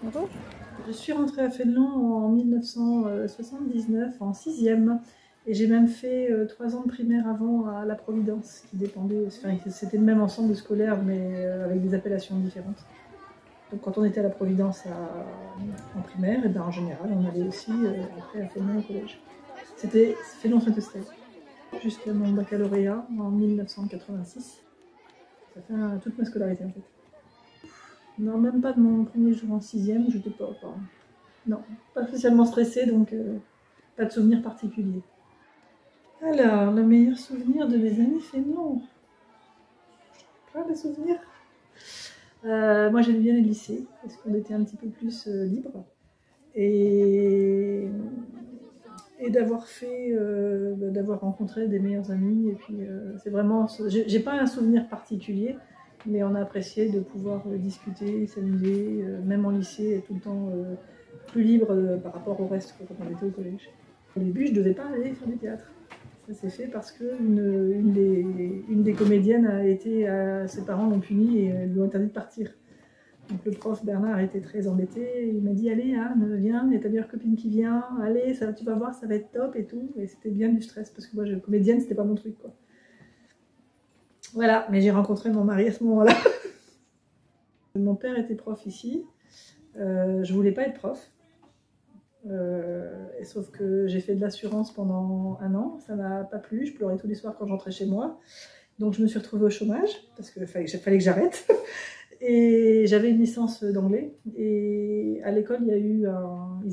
Bonjour. Je suis rentrée à Fénelon en 1979, en 6e. Et j'ai même fait 3 ans de primaire avant à La Providence, qui dépendait, enfin, c'était le même ensemble scolaire, mais avec des appellations différentes. Donc quand on était à La Providence en primaire, et ben, en général, on allait aussi après à Fénelon au collège. C'était Fénelon-Saint-Estève, jusqu'à mon baccalauréat en 1986. Ça fait toute ma scolarité en fait. Non, même pas de mon premier jour en 6e, j'étais pas, non, pas spécialement stressée, donc pas de souvenir particulier. Alors, le meilleur souvenir de mes années Fénelon. Plein de souvenirs. Moi, j'aimais bien les lycées, parce qu'on était un petit peu plus libre. Et d'avoir fait, d'avoir rencontré des meilleurs amis. Et puis, c'est vraiment, j'ai pas un souvenir particulier, mais on a apprécié de pouvoir discuter, s'amuser, même en lycée, tout le temps plus libre par rapport au reste quand on était au collège. Au début, je devais pas aller faire du théâtre. Ça s'est fait parce qu'une des comédiennes a été, ses parents l'ont punie et lui ont interdit de partir. Donc le prof Bernard était très embêté, il m'a dit allez Anne, viens, il y a ta meilleure copine qui vient, allez, ça, tu vas voir, ça va être top et tout. Et c'était bien du stress parce que moi, comédienne, c'était pas mon truc quoi. Voilà, mais j'ai rencontré mon mari à ce moment-là. Mon père était prof ici, je voulais pas être prof. Sauf que j'ai fait de l'assurance pendant 1 an, ça m'a pas plu, je pleurais tous les soirs quand j'entrais chez moi. Donc je me suis retrouvée au chômage, parce qu'il fallait que j'arrête. Et j'avais une licence d'anglais. Et à l'école, ils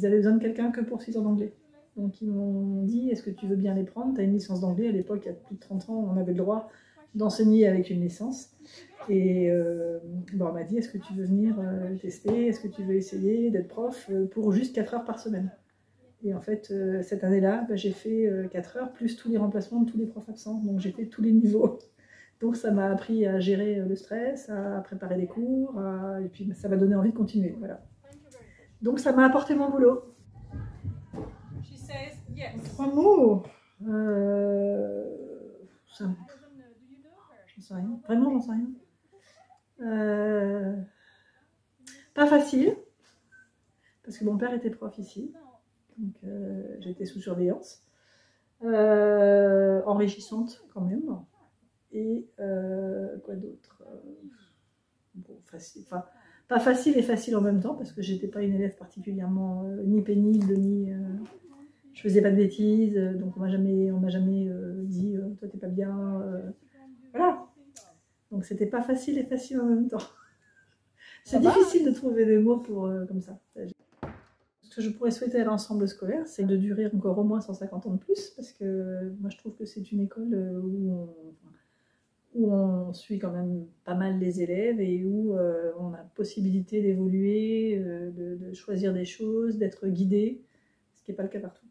avaient besoin de quelqu'un que pour 6 ans d'anglais. Donc ils m'ont dit, est-ce que tu veux bien les prendre? Tu as une licence d'anglais. À l'époque, il y a plus de 30 ans, on avait le droit d'enseigner avec une licence. Et bon, on m'a dit, est-ce que tu veux venir tester? Est-ce que tu veux essayer d'être prof pour juste 4 heures par semaine? Et en fait, cette année-là, j'ai fait 4 heures, plus tous les remplacements de tous les profs absents. Donc j'ai fait tous les niveaux. Donc ça m'a appris à gérer le stress, à préparer les cours, et puis ça m'a donné envie de continuer. Voilà. Donc ça m'a apporté mon boulot. 3 mots. J'en sais rien. Vraiment, j'en sais rien. Pas facile, parce que mon père était prof ici, donc j'étais sous surveillance. Enrichissante quand même. Et quoi d'autre? Bon, facile, enfin, pas facile et facile en même temps, parce que j'étais pas une élève particulièrement ni pénible, ni je faisais pas de bêtises, donc on m'a jamais dit toi t'es pas bien, voilà. Donc c'était pas facile et facile en même temps. C'est difficile de trouver des mots pour comme ça. Ce que je pourrais souhaiter à l'ensemble scolaire, c'est de durer encore au moins 150 ans de plus, parce que moi je trouve que c'est une école où on suit quand même pas mal les élèves et où on a possibilité d'évoluer, de choisir des choses, d'être guidé, ce qui n'est pas le cas partout.